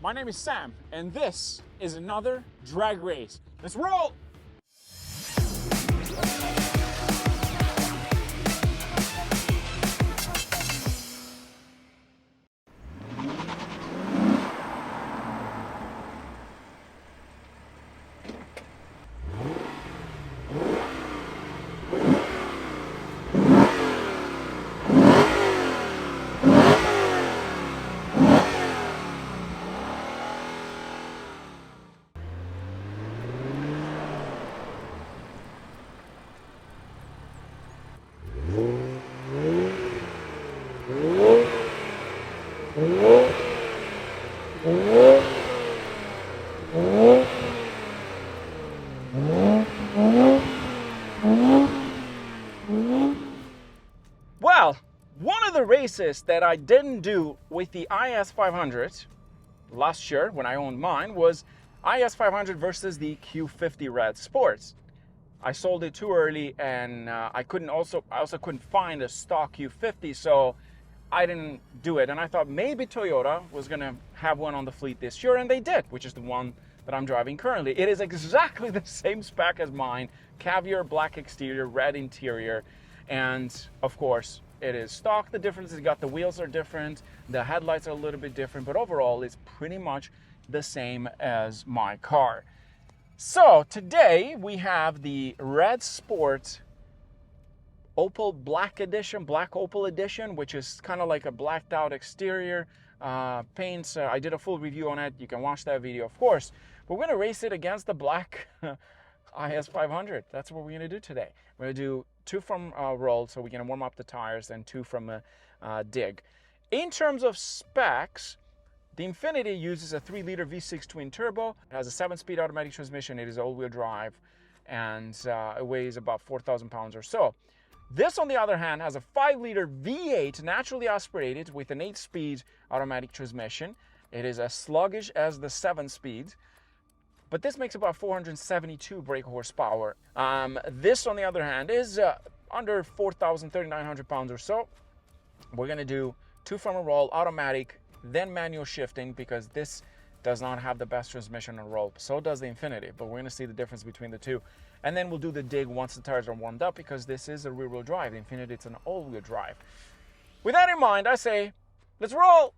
My name is Sam, and this is another drag race. Let's roll! Well, one of the races that I didn't do with the IS500 last year when I owned mine was IS500 versus the Q50 RedSport. I sold it too early, and I also couldn't find a stock Q50, so I didn't do it. And I thought maybe Toyota was gonna have one on the fleet this year, and they did, which is the one that I'm driving currently. It is exactly the same spec as mine, caviar black exterior, red interior, and of course it is stock. The difference is the wheels are different, the headlights are a little bit different, but overall it's pretty much the same as my car. So today we have the RedSport Opal Black Edition, Black Opal Edition, which is kind of like a blacked out exterior paints. I did a full review on it. You can watch that video, of course. But we're going to race it against the black IS500. That's what we're going to do today. We're going to do 2 from roll, so we're going to warm up the tires, and 2 from dig. In terms of specs, the Infiniti uses a 3-liter V6 twin turbo. It has a 7-speed automatic transmission. It is all-wheel drive, and it weighs about 4,000 pounds or so. This, on the other hand, has a 5-liter V8 naturally aspirated with an 8-speed automatic transmission. It is as sluggish as the 7-speed, but this makes about 472 brake horsepower. This, on the other hand, is under 4,000, 3,900 pounds or so. We're going to do 2 from a roll, automatic, then manual shifting, because this does not have the best transmission on roll. So does the Infiniti, but we're going to see the difference between the two. And then we'll do the dig once the tires are warmed up, because this is a rear-wheel drive. The Infiniti, it's an all-wheel drive. With that in mind, I say, let's roll!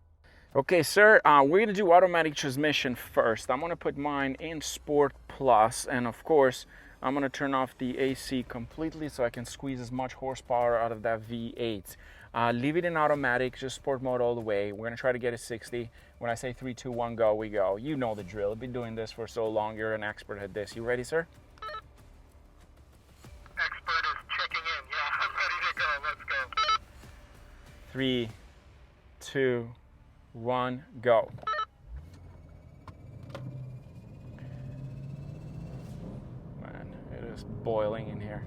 Okay, sir, we're going to do automatic transmission first. I'm going to put mine in Sport Plus, and of course, I'm going to turn off the AC completely so I can squeeze as much horsepower out of that V8. Leave it in automatic, just sport mode all the way. We're going to try to get it 60. When I say 3, 2, 1, go, we go. You know the drill. I've been doing this for so long. You're an expert at this. You ready, sir? Expert is checking in. Yeah, I'm ready to go. Let's go. 3, 2, 1, go. Man, it is boiling in here.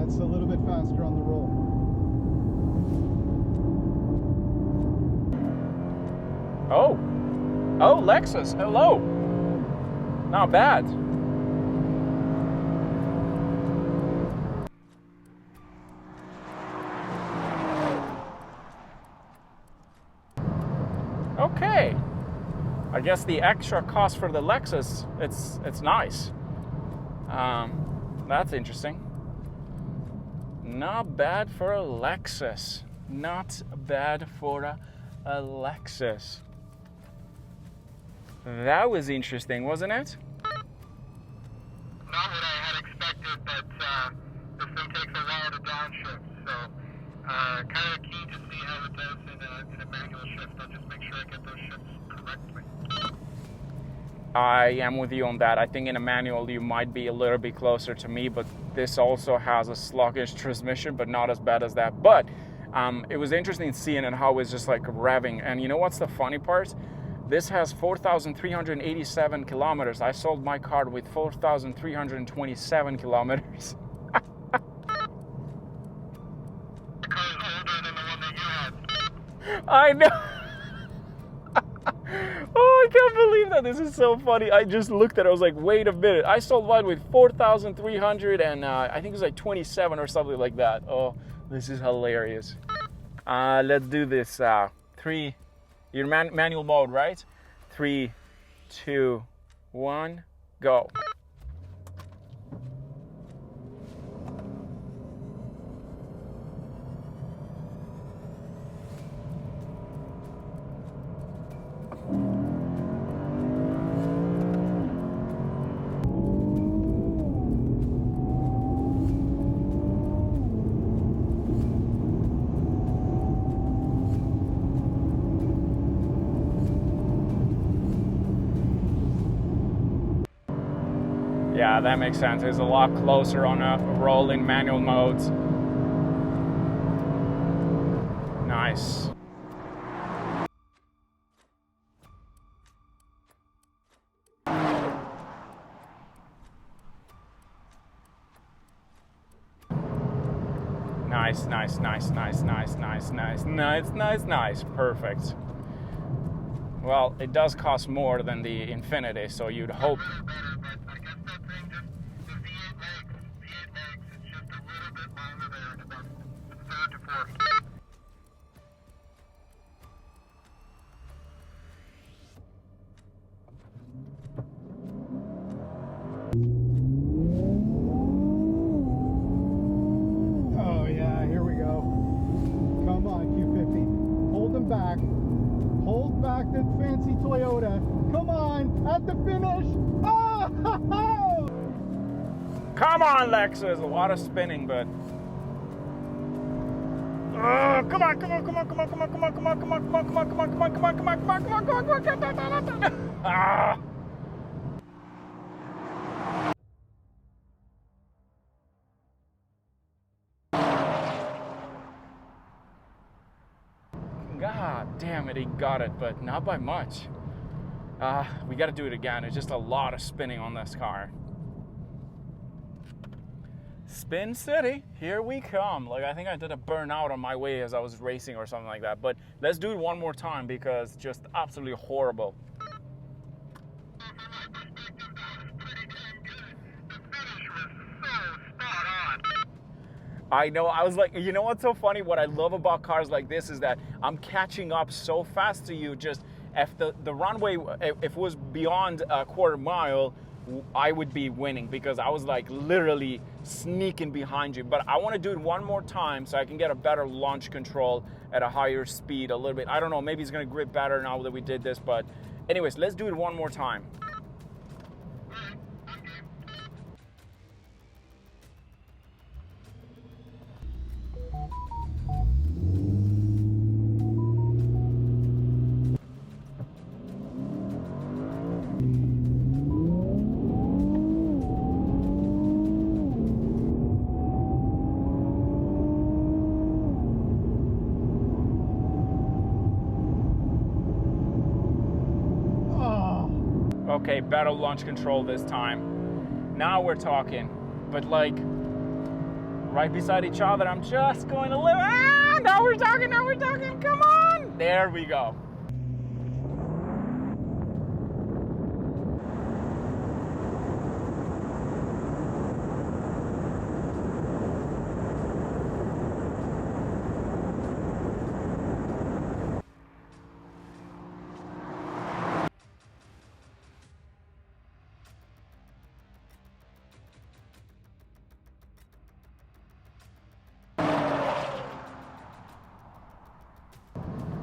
It's a little bit faster on the roll. Oh, Lexus, hello. Not bad. Okay. I guess the extra cost for the Lexus, it's nice. That's interesting. Not bad for a Lexus. Not bad for a Lexus. That was interesting, wasn't it? Not what I had expected, but this thing takes a while to downshift, so kind of keen to see how it does in a manual shift. I'll just make sure I get those shifts correctly. I am with you on that. I think in a manual you might be a little bit closer to me, but this also has a sluggish transmission, but not as bad as that. But it was interesting seeing it, how it's just like revving. And you know what's the funny part? This has 4,387 kilometers. I sold my car with 4,327 kilometers. The car is older than the one that you had. I know. Oh, I can't believe believe that. This is so funny. I just looked at it. I was like, wait a minute. I sold one with 4,300 and I think it was like 27 or something like that. Oh, this is hilarious. Let's do this. Your manual mode, right? 3, 2, 1, go. Yeah, that makes sense. It's a lot closer on a rolling manual modes. Nice. Nice, nice, nice, nice, nice, nice, nice, nice, nice, nice. Perfect. Well, it does cost more than the Infiniti, so you'd hope. Better, but I guess that thing just, the V8 legs, it's just a little bit longer there in about third to fourth. Oh yeah, here we go. Come on, Q50. Hold them back. Hold back the fancy Toyota. Come on, at the finish. Oh! Come on, Lexus. A lot of spinning, but. Come on, come on, come on, come on, come on, come on, come on, come on, come on, come on, come on, come on, come on, come on, come on, come on, come on, come on. Ah. God damn it, he got it, but not by much. We got to do it again. It's just a lot of spinning on this car. Spin City, here we come. Like, I think I did a burnout on my way as I was racing or something like that. But let's do it one more time because just absolutely horrible. From my perspective, that was pretty damn good. The finish was so spot on. I know, I was like, you know what's so funny? What I love about cars like this is that I'm catching up so fast to you. Just if the runway, if it was beyond a quarter mile, I would be winning because I was like literally sneaking behind you. But I want to do it one more time so I can get a better launch control at a higher speed a little bit. I don't know, maybe it's going to grip better now that we did this. But anyways, let's do it one more time. Okay, better launch control this time. Now we're talking. But like, right beside each other, I'm just going to live. Ah, now we're talking, come on. There we go.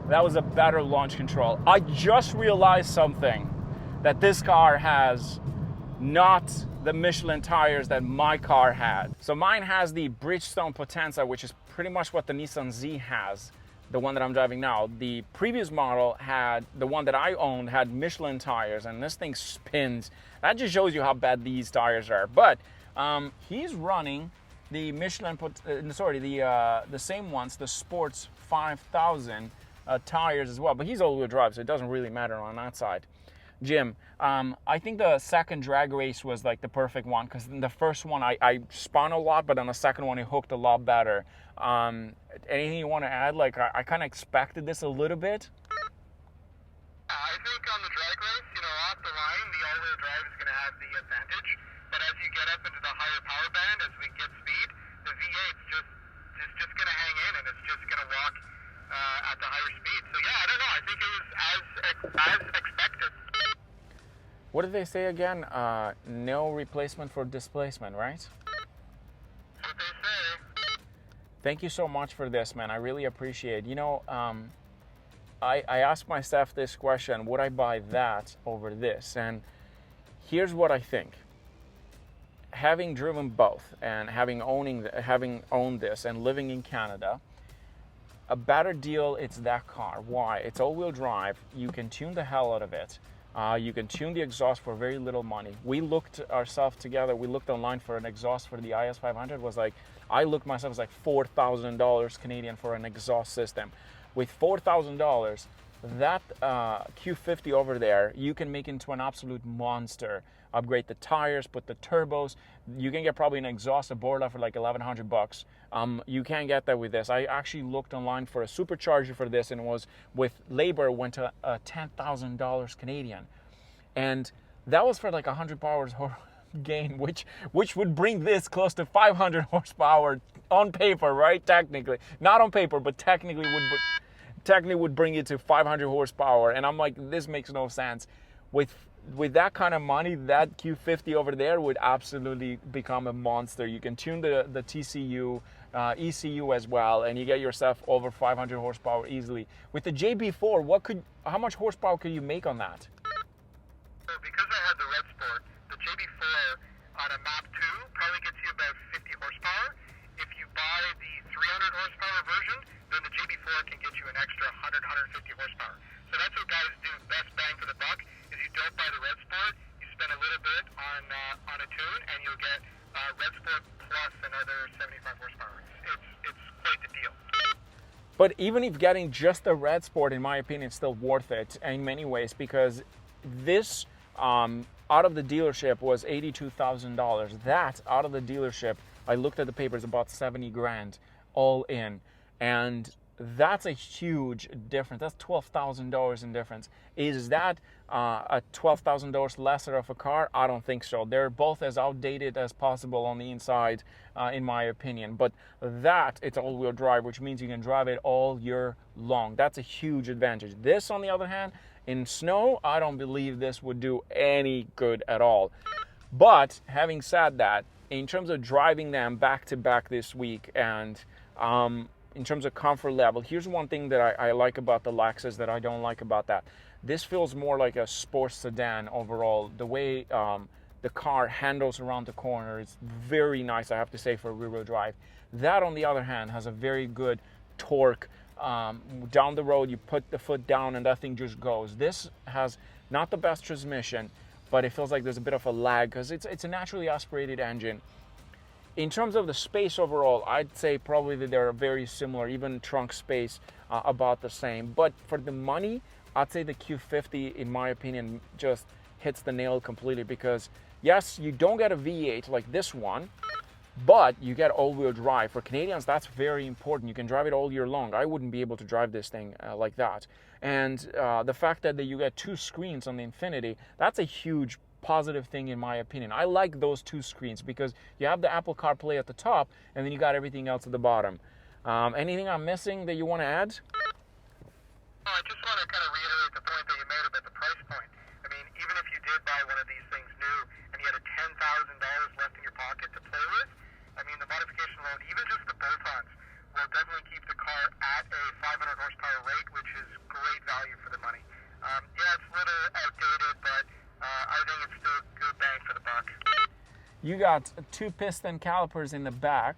That was a better launch control. I just realized something, that this car has not the Michelin tires that my car had. So mine has the Bridgestone Potenza, which is pretty much what the Nissan Z has, the one that I'm driving now. The previous model had, the one that I owned had Michelin tires, and this thing spins. That just shows you how bad these tires are. But he's running the Michelin, the same ones, the Sports 5000 tires as well, but he's all-wheel drive, so it doesn't really matter on that side. Jim, I think the second drag race was like the perfect one, because in the first one I spun a lot, but on the second one it hooked a lot better. Anything you want to add? Like, I kind of expected this a little bit. I think on the drag race, the line, the all-wheel drive is going to have the advantage. But as you get up into the higher power band, as we get speed, the V8's just going to hang in, and it's just going to walk at the higher speed. So yeah, I don't know. I think it was as expected. What did they say again? No replacement for displacement, right? That's what they say. Thank you so much for this, man. I really appreciate it. You know, I asked myself this question, would I buy that over this? And here's what I think. Having driven both and having owned this and living in Canada, a better deal, it's that car. Why? It's all-wheel drive. You can tune the hell out of it. You can tune the exhaust for very little money. We looked ourselves together. We looked online for an exhaust for the IS500. Was like, I looked myself, it was like $4,000 Canadian for an exhaust system. With $4,000, that Q50 over there, you can make into an absolute monster. Upgrade the tires, put the turbos. You can get probably an exhaust, a Borla for like $1,100. You can't get that with this. I actually looked online for a supercharger for this, and it was with labor went to $10,000 Canadian, and that was for like 100 power gain, which would bring this close to 500 horsepower on paper, right? Technically, not on paper, but technically would bring it to 500 horsepower. And I'm like, this makes no sense. With that kind of money, that Q50 over there would absolutely become a monster. You can tune the TCU, ECU as well, and you get yourself over 500 horsepower easily. With the JB4, how much horsepower could you make on that? So because I had the RedSport, the JB4 on a map 2 probably gets you about 50 horsepower. If you buy the 300 horsepower version, then the JB4 can get you an extra 100, 150 horsepower. So that's what guys do best bang for the buck. Is you don't buy the RedSport, you spend a little bit on a tune, and you'll get RedSport plus another 75 horsepower. It's quite the deal. But even if getting just the RedSport, in my opinion, is still worth it in many ways, because this out of the dealership was $82,000. That out of the dealership, I looked at the papers, about 70 grand all in, and that's a huge difference. That's $12,000 in difference. Is that a $12,000 lesser of a car? I don't think so. They're both as outdated as possible on the inside, in my opinion. But that, it's all-wheel drive, which means you can drive it all year long. That's a huge advantage. This, on the other hand, in snow, I don't believe this would do any good at all. But having said that, in terms of driving them back to back this week, and in terms of comfort level, here's one thing that I like about the Lexus that I don't like about that. This feels more like a sports sedan overall. The way the car handles around the corner is very nice, I have to say, for rear-wheel drive. That, on the other hand, has a very good torque. Down the road, you put the foot down and that thing just goes. This has not the best transmission, but it feels like there's a bit of a lag because it's a naturally aspirated engine. In terms of the space overall, I'd say probably that they're very similar, even trunk space about the same. But for the money, I'd say the Q50, in my opinion, just hits the nail completely, because yes, you don't get a V8 like this one, but you get all-wheel drive. For Canadians, that's very important. You can drive it all year long. I wouldn't be able to drive this thing like that. And the fact that you get two screens on the Infiniti, that's a huge positive thing in my opinion. I like those two screens because you have the Apple CarPlay at the top, and then you got everything else at the bottom. Anything I'm missing that you want to add? I just want to kind of reiterate the point that you made about the price point. I mean, even if you did buy one of these things new and you had a $10,000 left in your pocket to play with, I mean, the modification loan, even just the bolt-ons, will definitely keep the car at a 500 horsepower rate, which is great value for the money. Yeah, it's a little outdated, but I think it's still good bang for the buck. You got two piston calipers in the back,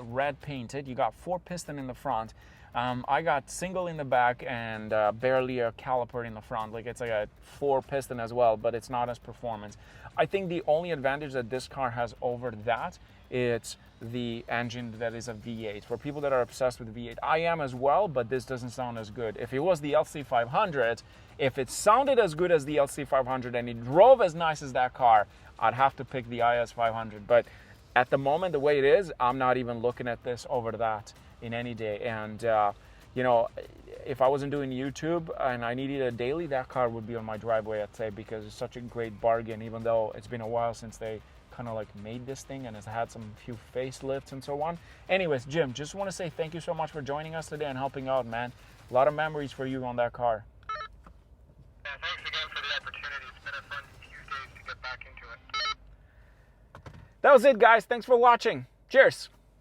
red painted. You got 4 piston in the front. I got single in the back and barely a caliper in the front. Like, it's like a 4 piston as well, but it's not as performance. I think the only advantage that this car has over that, it's the engine that is a V8. For people that are obsessed with V8, I am as well, but this doesn't sound as good. If it was the LC500, if it sounded as good as the LC500 and it drove as nice as that car, I'd have to pick the IS500. But at the moment, the way it is, I'm not even looking at this over that in any day. And you know, if I wasn't doing YouTube and I needed a daily, that car would be on my driveway, I'd say, because it's such a great bargain, even though it's been a while since they kind of like made this thing and it's had some few facelifts and so on. Anyways, Jim, just want to say thank you so much for joining us today and helping out, man. A lot of memories for you on that car. Yeah, thanks again for the opportunity. It's been a fun few days to get back into it. That was it, guys. Thanks for watching. Cheers.